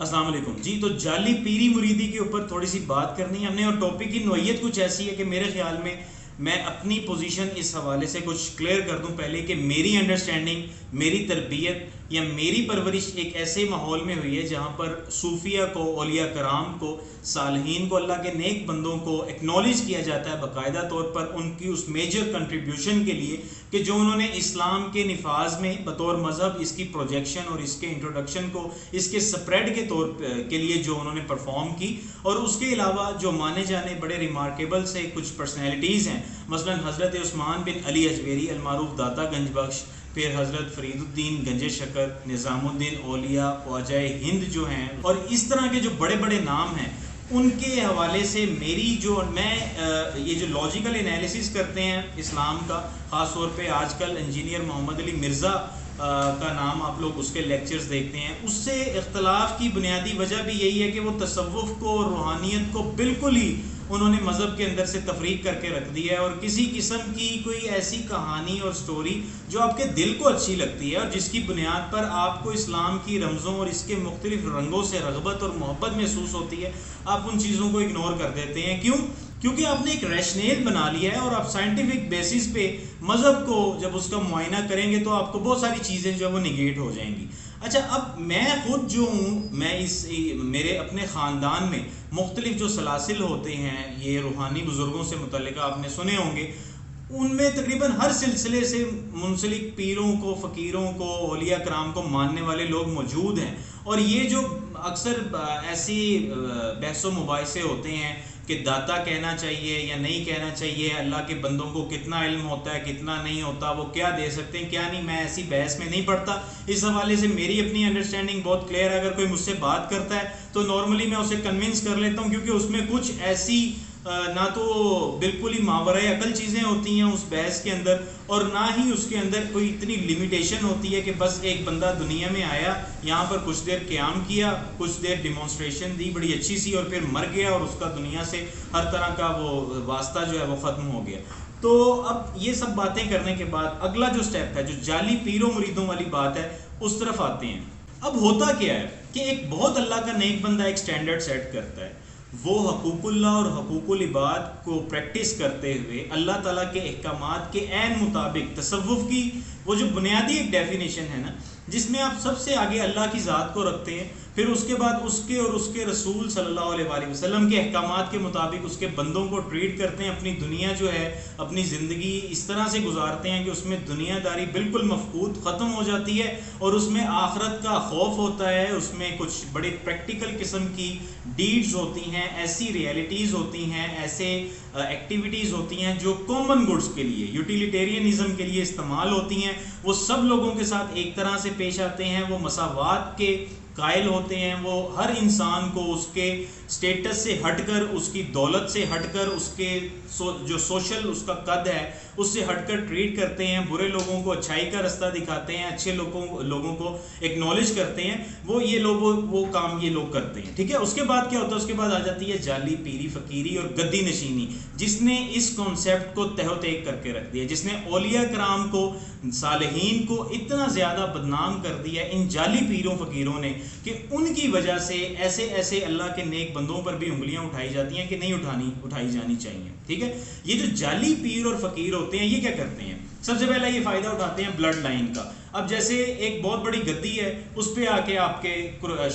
السلام علیکم جی. تو جعلی پیری مریدی کے اوپر تھوڑی سی بات کرنی ہے ہم نے، اور ٹاپک کی نوعیت کچھ ایسی ہے کہ میرے خیال میں اپنی پوزیشن اس حوالے سے کچھ کلیئر کر دوں پہلے کہ میری انڈرسٹینڈنگ، میری تربیت یا میری پرورش ایک ایسے ماحول میں ہوئی ہے جہاں پر صوفیہ کو، اولیاء کرام کو، صالحین کو، اللہ کے نیک بندوں کو ایکنالج کیا جاتا ہے باقاعدہ طور پر ان کی اس میجر کنٹریبیوشن کے لیے کہ جو انہوں نے اسلام کے نفاذ میں بطور مذہب اس کی پروجیکشن اور اس کے انٹروڈکشن کو، اس کے سپریڈ کے طور کے لیے جو انہوں نے پرفارم کی. اور اس کے علاوہ جو مانے جانے بڑے ریمارکیبل سے کچھ پرسنالٹیز ہیں، مثلا حضرت عثمان بن علی اجویری المعروف داتا گنج بخش، پھر حضرت فرید الدین گنج شکر، نظام الدین اولیاء، خواجہ ہند جو ہیں، اور اس طرح کے جو بڑے بڑے نام ہیں، ان کے حوالے سے میری یہ جو لاجیکل انالیسس کرتے ہیں اسلام کا، خاص طور پہ آج کل انجینئر محمد علی مرزا کا نام آپ لوگ اس کے لیکچرز دیکھتے ہیں، اس سے اختلاف کی بنیادی وجہ بھی یہی ہے کہ وہ تصوف کو اور روحانیت کو بالکل ہی انہوں نے مذہب کے اندر سے تفریق کر کے رکھ دیا ہے، اور کسی قسم کی کوئی ایسی کہانی اور سٹوری جو آپ کے دل کو اچھی لگتی ہے اور جس کی بنیاد پر آپ کو اسلام کی رمزوں اور اس کے مختلف رنگوں سے رغبت اور محبت محسوس ہوتی ہے، آپ ان چیزوں کو اگنور کر دیتے ہیں. کیونکہ آپ نے ایک ریشنیل بنا لیا ہے، اور آپ سائنٹیفک بیسس پہ مذہب کو جب اس کا معائنہ کریں گے تو آپ کو بہت ساری چیزیں جو ہے وہ نگیٹ ہو جائیں گی. اچھا، اب میں خود جو ہوں، میرے اپنے خاندان میں مختلف جو سلاسل ہوتے ہیں، یہ روحانی بزرگوں سے متعلقہ آپ نے سنے ہوں گے، ان میں تقریباً ہر سلسلے سے منسلک پیروں کو، فقیروں کو، اولیاء کرام کو ماننے والے لوگ موجود ہیں. اور یہ جو اکثر ایسی بحث و مباحثے ہوتے ہیں کہ داتا کہنا چاہیے یا نہیں کہنا چاہیے، اللہ کے بندوں کو کتنا علم ہوتا ہے کتنا نہیں ہوتا، وہ کیا دے سکتے ہیں کیا نہیں، میں ایسی بحث میں نہیں پڑھتا. اس حوالے سے میری اپنی انڈرسٹینڈنگ بہت کلیئر ہے. اگر کوئی مجھ سے بات کرتا ہے تو نارملی میں اسے کنونس کر لیتا ہوں، کیونکہ اس میں کچھ ایسی نہ تو بالکل ہی ماورائے عقل چیزیں ہوتی ہیں اس بحث کے اندر، اور نہ ہی اس کے اندر کوئی اتنی لمیٹیشن ہوتی ہے کہ بس ایک بندہ دنیا میں آیا، یہاں پر کچھ دیر قیام کیا، کچھ دیر ڈیمونسٹریشن دی بڑی اچھی سی، اور پھر مر گیا اور اس کا دنیا سے ہر طرح کا وہ واسطہ جو ہے وہ ختم ہو گیا. تو اب یہ سب باتیں کرنے کے بعد اگلا جو سٹیپ ہے، جو جعلی پیروں مریدوں والی بات ہے، اس طرف آتے ہیں. اب ہوتا کیا ہے کہ ایک بہت اللہ کا نیک بندہ ایک سٹینڈرڈ سیٹ کرتا ہے، وہ حقوق اللہ اور حقوق العباد کو پریکٹس کرتے ہوئے اللہ تعالیٰ کے احکامات کے عین مطابق تصوف کی وہ جو بنیادی ایک ڈیفینیشن ہے نا، جس میں آپ سب سے آگے اللہ کی ذات کو رکھتے ہیں، پھر اس کے بعد اس کے اور اس کے رسول صلی اللہ علیہ وآلہ وسلم کے احکامات کے مطابق اس کے بندوں کو ٹریٹ کرتے ہیں. اپنی دنیا جو ہے، اپنی زندگی اس طرح سے گزارتے ہیں کہ اس میں دنیا داری بالکل مفقود ختم ہو جاتی ہے، اور اس میں آخرت کا خوف ہوتا ہے، اس میں کچھ بڑے پریکٹیکل قسم کی ڈیڈز ہوتی ہیں، ایسی ریئلٹیز ہوتی ہیں، ایسے ایکٹیویٹیز ہوتی ہیں جو کامن گڈز کے لیے، یوٹیلیٹیرینزم کے لیے استعمال ہوتی ہیں. وہ سب لوگوں کے ساتھ ایک طرح سے پیش آتے ہیں، وہ مساوات کے قائل ہوتے ہیں، وہ ہر انسان کو اس کے سٹیٹس سے ہٹ کر، اس کی دولت سے ہٹ کر، اس کے جو سوشل اس کا قد ہے اس سے ہٹ کر ٹریٹ کرتے ہیں. برے لوگوں کو اچھائی کا رستہ دکھاتے ہیں، اچھے لوگوں کو ایکنالج کرتے ہیں. وہ کام یہ لوگ کرتے ہیں. ٹھیک ہے، اس کے بعد کیا ہوتا ہے؟ اس کے بعد آ جاتی ہے جعلی پیری فقیری اور گدی نشینی، جس نے اس کانسیپٹ کو تہ و تیگ کر کے رکھ دیا، جس نے اولیاء کرام کو، صالحین کو اتنا زیادہ بدنام کر دیا ان جعلی پیروں فقیروں نے کہ ان کی وجہ سے ایسے اللہ کے نیک بندوں پر بھی انگلیاں اٹھائی جاتی ہیں کہ نہیں اٹھائی جانی چاہیے. ٹھیک ہے، یہ جو جعلی پیر اور فقیر ہوتے ہیں یہ کیا کرتے ہیں؟ سب سے پہلا یہ فائدہ اٹھاتے ہیں بلڈ لائن کا. اب جیسے ایک بہت بڑی گدی ہے، اس پہ آ کے آپ کے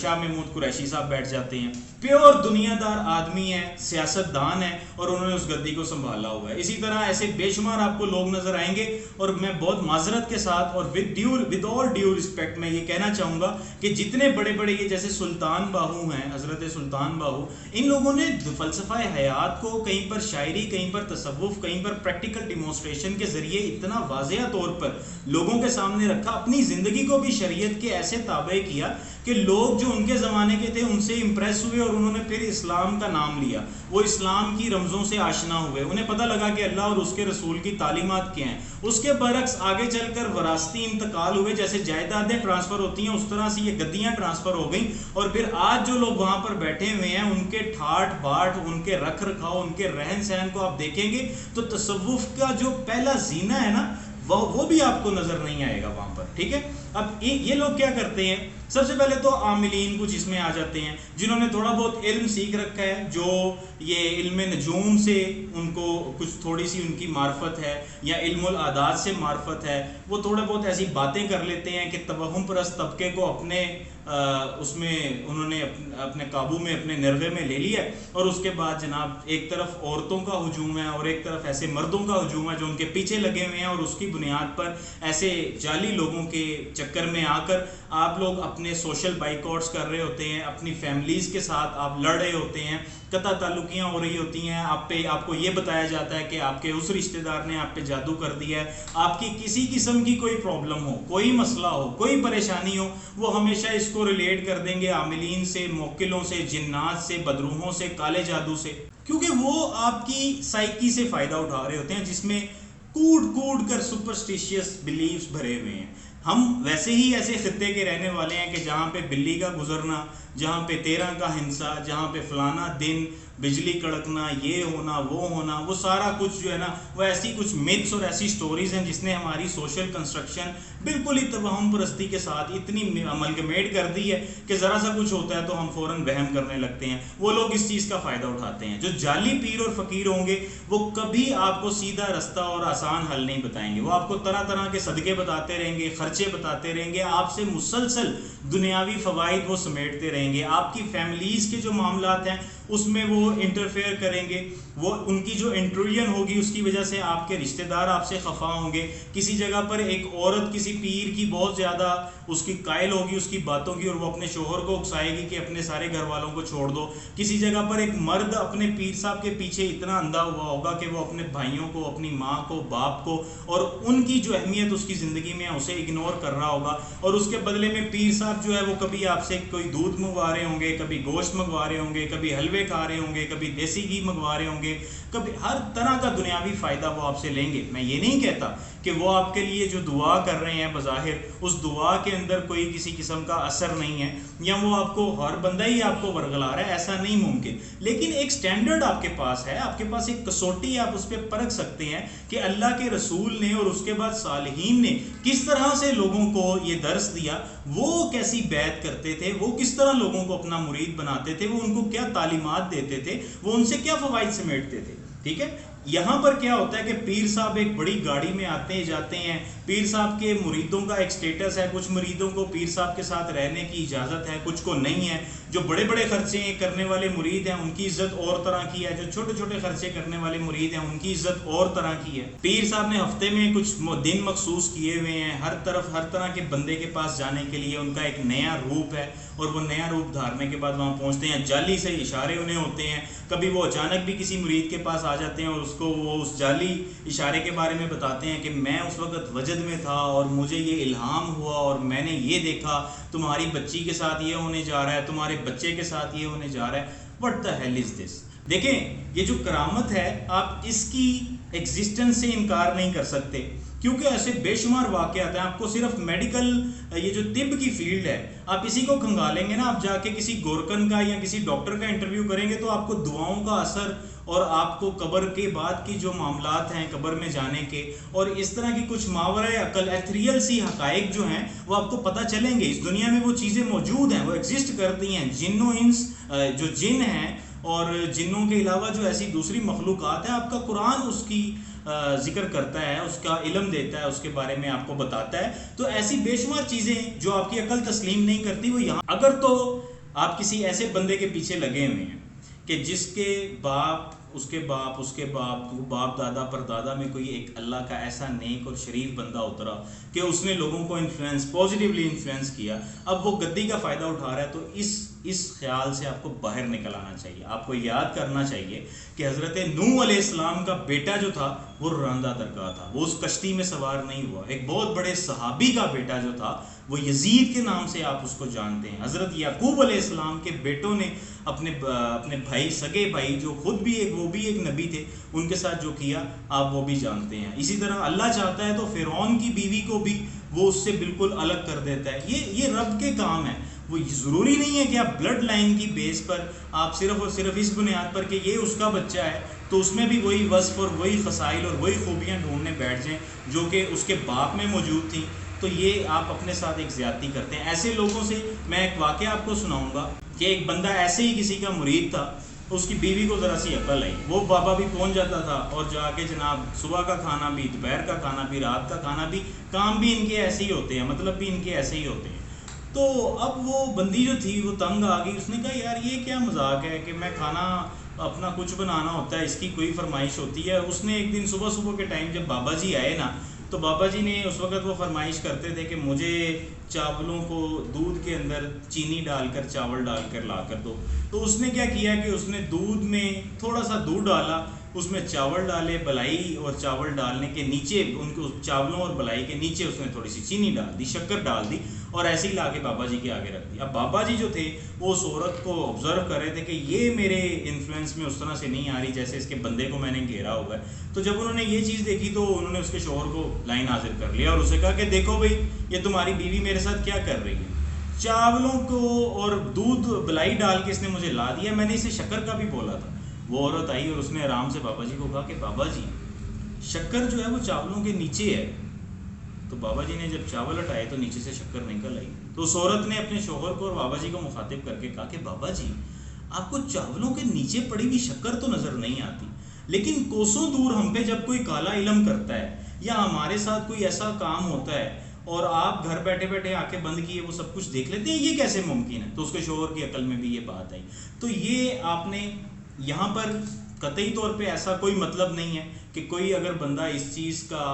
شاہ محمود قریشی صاحب بیٹھ جاتے ہیں، پیور دنیا دار آدمی ہے، سیاست دان ہے، اور انہوں نے اس گدی کو سنبھالا ہوا ہے. اسی طرح ایسے بے شمار آپ کو لوگ نظر آئیں گے، اور میں بہت معذرت کے ساتھ اور ود آل ڈیو رسپیکٹ میں یہ کہنا چاہوں گا کہ جتنے بڑے بڑے یہ جیسے سلطان باہو ہیں، حضرت سلطان باہو، ان لوگوں نے فلسفہ حیات کو کہیں پر شاعری، کہیں پر تصوف، کہیں پر پریکٹیکل ڈیمونسٹریشن کے ذریعے اتنا واضح طور پر لوگوں کے سامنے رکھا، اپنی زندگی کو بھی شریعت کے ایسے تابع کیا کہ لوگ جو ان کے زمانے کے تھے ان سے امپریس ہوئے، اور انہوں نے پھر اسلام کا نام لیا، وہ اسلام کی رمزوں سے آشنا ہوئے، انہیں پتہ لگا کہ اللہ اور اس کے رسول کی تعلیمات کیا ہیں. اس کے برعکس آگے چل کر وراثتی انتقال ہوئے، جیسے جائیدادیں ٹرانسفر ہوتی ہیں اس طرح سے یہ گدیاں ٹرانسفر ہو گئیں، اور پھر آج جو لوگ وہاں پر بیٹھے ہوئے ہیں ان کے ٹھاٹ باٹ، ان کے رکھ رکھاؤ، ان کے رہن سہن کو آپ دیکھیں گے تو تصوف کا جو پہلا زینہ ہے نا، وہ بھی آپ کو نظر نہیں آئے گا وہاں پر. ٹھیک ہے، اب یہ لوگ کیا کرتے ہیں، سب سے پہلے تو عاملین کچھ اس میں آ جاتے ہیں جنہوں نے تھوڑا بہت علم سیکھ رکھا ہے، جو یہ علم نجوم سے ان کو کچھ تھوڑی سی ان کی معرفت ہے یا علم العادات سے معرفت ہے، وہ تھوڑے بہت ایسی باتیں کر لیتے ہیں کہ توہم پرست طبقے کو اپنے اس میں انہوں نے اپنے قابو میں، اپنے نرغے میں لے لیا، اور اس کے بعد جناب ایک طرف عورتوں کا ہجوم ہے اور ایک طرف ایسے مردوں کا ہجوم ہے جو ان کے پیچھے لگے ہوئے ہیں، اور اس کی بنیاد پر ایسے جعلی لوگوں کے چکر میں آ کر آپ لوگ اپنے سوشل بائیکاٹس کر رہے ہوتے ہیں، اپنی فیملیز کے ساتھ آپ لڑ رہے ہوتے ہیں، قطع تعلقیاں ہو رہی ہوتی ہیں، آپ کو یہ بتایا جاتا ہے کہ آپ کے اس رشتہ دار نے آپ پہ جادو کر دیا ہے، آپ کی کسی قسم کی کوئی پرابلم ہو، کوئی مسئلہ ہو، کوئی پریشانی ہو، وہ ہمیشہ اس کو ریلیٹ کر دیں گے عاملین سے، موکلوں سے، جنات سے، بدروحوں سے، کالے جادو سے، کیونکہ وہ آپ کی سائیکی سے فائدہ اٹھا رہے ہوتے ہیں جس میں کوڑ کر سپرسٹیشیس بلیفز بھرے ہوئے ہیں۔ ہم ویسے ہی ایسے خطے کے رہنے والے ہیں کہ جہاں پہ بلی کا گزرنا، جہاں پہ 13 کا ہنسا، جہاں پہ فلانا دن بجلی کڑکنا، یہ ہونا وہ ہونا، وہ سارا کچھ جو ہے نا، وہ ایسی کچھ میتھس اور ایسی سٹوریز ہیں جس نے ہماری سوشل کنسٹرکشن بالکل ہی توہم پرستی کے ساتھ اتنی املگمیٹ کر دی ہے کہ ذرا سا کچھ ہوتا ہے تو ہم فوراً وہم کرنے لگتے ہیں۔ وہ لوگ اس چیز کا فائدہ اٹھاتے ہیں۔ جو جعلی پیر اور فقیر ہوں گے وہ کبھی آپ کو سیدھا رستہ اور آسان حل نہیں بتائیں گے، وہ آپ کو طرح طرح کے صدقے بتاتے رہیں گے، خرچے بتاتے رہیں گے، آپ سے مسلسل دنیاوی فوائد وہ سمیٹتے رہیں گے، آپ کی فیملیز کے جو معاملات ہیں اس میں وہ انٹرفیئر کریں گے، وہ ان کی جو انٹرویژن ہوگی اس کی وجہ سے آپ کے رشتہ دار آپ سے خفا ہوں گے۔ کسی جگہ پر ایک عورت کسی پیر کی بہت زیادہ اس کی قائل ہوگی اس کی باتوں کی، اور وہ اپنے شوہر کو اکسائے گی کہ اپنے سارے گھر والوں کو چھوڑ دو۔ کسی جگہ پر ایک مرد اپنے پیر صاحب کے پیچھے اتنا اندھا ہوا ہوگا کہ وہ اپنے بھائیوں کو، اپنی ماں کو، باپ کو اور ان کی جو اہمیت اس کی زندگی میں اسے اگنور کر رہا ہوگا، اور اس کے بدلے میں پیر صاحب جو ہے وہ کبھی آپ سے کوئی دودھ منگوا رہے ہوں گے، کبھی گوشت منگوا رہے ہوں گے، کبھی حلوے کھا رہے ہوں گے، کبھی دیسی گھی منگوا رہے ہوں گے، کبھی ہر طرح کا دنیاوی فائدہ وہ آپ سے لیں گے۔ میں یہ نہیں کہتا کہ وہ آپ کے لیے جو دعا کر رہے ہیں بظاہر اس دعا کے اندر کوئی کسی قسم کا اثر نہیں ہے، یا وہ آپ کو ہر بندہ ہی آپ کو ورگلا رہا ہے، ایسا نہیں ممکن، لیکن ایک سٹینڈرڈ آپ کے پاس ہے، آپ کے پاس ایک کسوٹی آپ اس پہ پرکھ سکتے ہیں کہ اللہ کے رسول نے اور اس کے بعد صالحین نے کس طرح سے لوگوں کو یہ درس دیا، وہ کیسی بیعت کرتے تھے، وہ کس طرح لوگوں کو اپنا مرید بناتے تھے، وہ ان کو کیا تعلیمات دیتے تھے، وہ ان سے کیا فوائد سمیٹتے تھے۔ ٹھیک ہے، یہاں پر کیا ہوتا ہے کہ پیر صاحب ایک بڑی گاڑی میں آتے جاتے ہیں، پیر صاحب کے مریدوں کا ایک سٹیٹس ہے، کچھ مریدوں کو پیر صاحب کے ساتھ رہنے کی اجازت ہے، کچھ کو نہیں ہے، جو بڑے بڑے خرچے کرنے والے مرید ہیں ان کی عزت اور طرح کی ہے، جو چھوٹے چھوٹے خرچے کرنے والے مرید ہیں ان کی عزت اور طرح کی ہے۔ پیر صاحب نے ہفتے میں کچھ دن مخصوص کیے ہوئے ہیں، ہر طرح کے بندے کے پاس جانے کے لیے ان کا ایک نیا روپ ہے، اور وہ نیا روپ دھارنے کے بعد وہاں پہنچتے ہیں، جعلی سے اشارے انہیں ہوتے ہیں، کبھی وہ اچانک بھی کسی مرید کے پاس آ جاتے ہیں اور اس کو وہ اس جعلی اشارے کے بارے میں بتاتے ہیں کہ میں اس وقت وجد میں تھا اور مجھے یہ الہام ہوا اور میں نے یہ دیکھا، تمہاری بچی کے ساتھ یہ ہونے جا رہا ہے، تمہارے بچے کے ساتھ یہ ہونے جا رہا ہے۔ What the hell is this؟ دیکھیں یہ جو کرامت ہے آپ اس کی ایگزسٹنس سے انکار نہیں کر سکتے، کیونکہ ایسے بے شمار واقعات ہیں۔ آپ کو صرف میڈیکل یہ جو طب کی فیلڈ ہے آپ اسی کو کھنگالیں گے نا، آپ جا کے کسی گورکن کا یا کسی ڈاکٹر کا انٹرویو کریں گے تو آپ کو دعاؤں کا اثر اور آپ کو قبر کے بعد کی جو معاملات ہیں قبر میں جانے کے اور اس طرح کی کچھ ماورائے عقل ایتھریل سی حقائق جو ہیں وہ آپ کو پتہ چلیں گے۔ اس دنیا میں وہ چیزیں موجود ہیں، وہ ایگزسٹ کرتی ہیں۔ جن و انس جو جن ہیں اور جنوں کے علاوہ جو ایسی دوسری مخلوقات ہیں، آپ کا قرآن اس کی ذکر کرتا ہے، اس کا علم دیتا ہے، اس کے بارے میں آپ کو بتاتا ہے۔ تو ایسی بے شمار چیزیں جو آپ کی عقل تسلیم نہیں کرتی وہ یہاں، اگر تو آپ کسی ایسے بندے کے پیچھے لگے ہوئے ہیں کہ جس کے باپ اس کے باپ اس کے باپ باپ دادا پر دادا میں کوئی ایک اللہ کا ایسا نیک اور شریف بندہ اترا کہ اس نے لوگوں کو پازیٹیولی انفلوئنس کیا، اب وہ گدی کا فائدہ اٹھا رہا ہے، تو اس خیال سے آپ کو باہر نکل آنا چاہیے۔ آپ کو یاد کرنا چاہیے کہ حضرت نوح علیہ السلام کا بیٹا جو تھا وہ راندہ درگاہ تھا، وہ اس کشتی میں سوار نہیں ہوا۔ ایک بہت بڑے صحابی کا بیٹا جو تھا وہ یزید کے نام سے آپ اس کو جانتے ہیں۔ حضرت یعقوب علیہ السلام کے بیٹوں نے اپنے بھائی، سگے بھائی جو خود بھی وہ بھی ایک نبی تھے، ان کے ساتھ جو کیا آپ وہ بھی جانتے ہیں۔ اسی طرح اللہ چاہتا ہے تو فرعون کی بیوی کو بھی وہ اس سے بالکل الگ کر دیتا ہے۔ یہ رب کے کام ہے۔ وہ ضروری نہیں ہے کہ آپ بلڈ لائن کی بیس پر آپ صرف اور صرف اس بنیاد پر کہ یہ اس کا بچہ ہے تو اس میں بھی وہی وصف اور وہی خصائل اور وہی خوبیاں ڈھونڈنے بیٹھ جائیں جو کہ اس کے باپ میں موجود تھیں۔ تو یہ آپ اپنے ساتھ ایک زیادتی کرتے ہیں. ایسے لوگوں سے میں ایک واقعہ آپ کو سناؤں گا کہ ایک بندہ ایسے ہی کسی کا مرید تھا، اس کی بیوی کو ذرا سی عقل آئی، وہ بابا بھی پہنچ جاتا تھا اور جا کے جناب صبح کا کھانا بھی، دوپہر کا کھانا بھی، رات کا کھانا بھی، کام بھی ان کے ایسے ہی ہوتے ہیں، مطلب بھی ان کے ایسے ہی ہوتے ہیں. تو اب وہ بندی جو تھی وہ تنگ آ گئی، اس نے کہا یار یہ کیا مذاق ہے کہ میں کھانا اپنا کچھ بنانا ہوتا ہے، اس کی کوئی فرمائش ہوتی ہے. اس نے ایک دن صبح صبح کے ٹائم جب بابا جی آئے نا، تو بابا جی نے اس وقت وہ فرمائش کرتے تھے کہ مجھے چاولوں کو دودھ کے اندر چینی ڈال کر، چاول ڈال کر لا کر دو. تو اس نے کیا کیا کہ اس نے دودھ میں تھوڑا سا دودھ ڈالا، اس میں چاول ڈالے، بلائی اور چاول ڈالنے کے نیچے ان کو چاولوں اور بلائی کے نیچے اس نے تھوڑی سی چینی ڈال دی، شکر ڈال دی، اور ایسے ہی لا کے بابا جی کے آگے رکھ دی. اب بابا جی جو تھے وہ اس عورت کو آبزرو کر رہے تھے کہ یہ میرے انفلوئنس میں اس طرح سے نہیں آ رہی جیسے اس کے بندے کو میں نے گھیرا ہوا ہے. تو جب انہوں نے یہ چیز دیکھی تو انہوں نے اس کے شوہر کو لائن حاضر کر لیا اور اسے کہا کہ دیکھو بھائی یہ تمہاری بیوی میرے ساتھ کیا کر رہی ہے، چاولوں کو اور دودھ بلائی ڈال کے اس نے مجھے لا دیا، میں نے اسے شکر کا بھی بولا تھا. وہ عورت آئی اور اس نے آرام سے بابا جی کو کہا کہ بابا جی شکر جو ہے وہ چاولوں کے نیچے ہے. تو بابا جی نے جب چاول ہٹائے تو نیچے سے شکر نکل آئی. تو اس عورت نے اپنے شوہر کو اور بابا جی کو مخاطب کر کے کہا کہ بابا جی آپ کو چاولوں کے نیچے پڑی ہوئی شکر تو نظر نہیں آتی، لیکن کوسوں دور ہم پہ جب کوئی کالا علم کرتا ہے یا ہمارے ساتھ کوئی ایسا کام ہوتا ہے اور آپ گھر بیٹھے بیٹھے آنکھیں بند کیے وہ سب کچھ دیکھ لیتے ہیں، یہ کیسے ممکن ہے؟ تو اس کے شوہر کی عقل میں بھی یہ بات آئی. تو یہ آپ نے یہاں پر قطعی طور پہ ایسا کوئی مطلب نہیں ہے کہ کوئی اگر بندہ اس چیز کا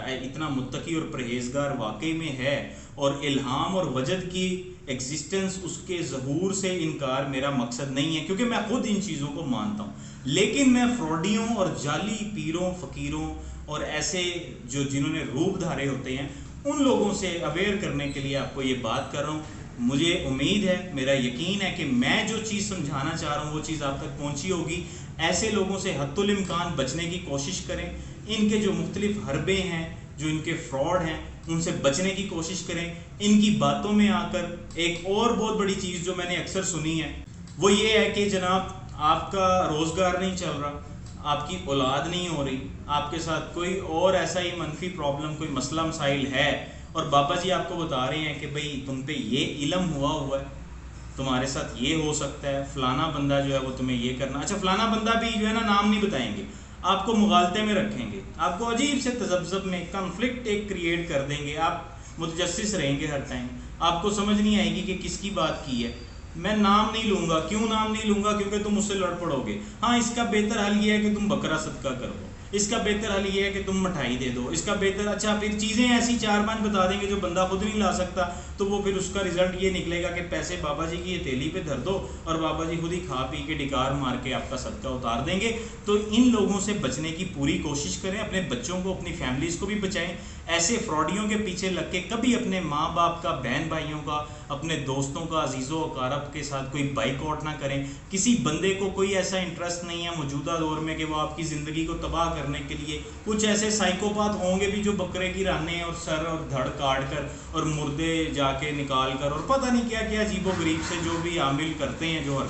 اتنا متقی اور پرہیزگار واقعی میں ہے اور الہام اور وجد کی ایگزسٹنس اس کے ظہور سے انکار میرا مقصد نہیں ہے، کیونکہ میں خود ان چیزوں کو مانتا ہوں. لیکن میں فراڈیوں اور جعلی پیروں، فقیروں اور ایسے جو جنہوں نے روپ دھارے ہوتے ہیں ان لوگوں سے اویئر کرنے کے لیے آپ کو یہ بات کر رہا ہوں. مجھے امید ہے، میرا یقین ہے کہ میں جو چیز سمجھانا چاہ رہا ہوں وہ چیز آپ تک پہنچی ہوگی. ایسے لوگوں سے حتی الامکان بچنے کی کوشش کریں. ان کے جو مختلف حربے ہیں، جو ان کے فراڈ ہیں، ان سے بچنے کی کوشش کریں. ان کی باتوں میں آ کر ایک اور بہت بڑی چیز جو میں نے اکثر سنی ہے وہ یہ ہے کہ جناب آپ کا روزگار نہیں چل رہا، آپ کی اولاد نہیں ہو رہی، آپ کے ساتھ کوئی اور ایسا ہی منفی پرابلم، کوئی مسئلہ مسائل ہے، اور بابا جی آپ کو بتا رہے ہیں کہ بھئی تم پہ یہ علم ہوا ہے، تمہارے ساتھ یہ ہو سکتا ہے، فلانا بندہ جو ہے وہ تمہیں یہ کرنا. اچھا فلانا بندہ بھی جو ہے نا نام نہیں بتائیں گے، آپ کو مغالطے میں رکھیں گے، آپ کو عجیب سے تذبذب میں کنفلکٹ ایک کریٹ کر دیں گے، آپ متجسس رہیں گے ہر ٹائم، آپ کو سمجھ نہیں آئے گی کہ کس کی بات کی ہے. میں نام نہیں لوں گا. کیوں نام نہیں لوں گا؟ کیونکہ تم مجھ سے لڑ پڑو گے. ہاں اس کا بہتر حل یہ ہے کہ تم بکرا صدقہ کرو، اس کا بہتر حل یہ ہے کہ تم مٹھائی دے دو، اس کا بہتر، اچھا پھر چیزیں ایسی 4-5 بتا دیں گے جو بندہ خود نہیں لا سکتا، تو وہ پھر اس کا رزلٹ یہ نکلے گا کہ پیسے بابا جی کی ہتھیلی پہ دھر دو اور بابا جی خود ہی کھا پی کے ڈکار مار کے آپ کا صدقہ اتار دیں گے. تو ان لوگوں سے بچنے کی پوری کوشش کریں، اپنے بچوں کو، اپنی فیملیز کو بھی بچائیں. ایسے فراڈیوں کے پیچھے لگ کے کبھی اپنے ماں باپ کا، بہن بھائیوں کا، اپنے دوستوں کا، عزیز و اقارب کے ساتھ کوئی بائیک آؤٹ نہ کریں. کسی بندے کو کوئی ایسا انٹرسٹ نہیں ہے موجودہ دور میں کہ وہ آپ کی زندگی کو تباہ کرنے کے لیے، کچھ ایسے سائیکوپاتھ ہوں گے بھی جو بکرے کی رانے اور سر اور دھڑ کاٹ کر اور مردے جا کے نکال کر اور پتہ نہیں کیا کیا عجیب و غریب سے جو بھی عامل کرتے ہیں، جو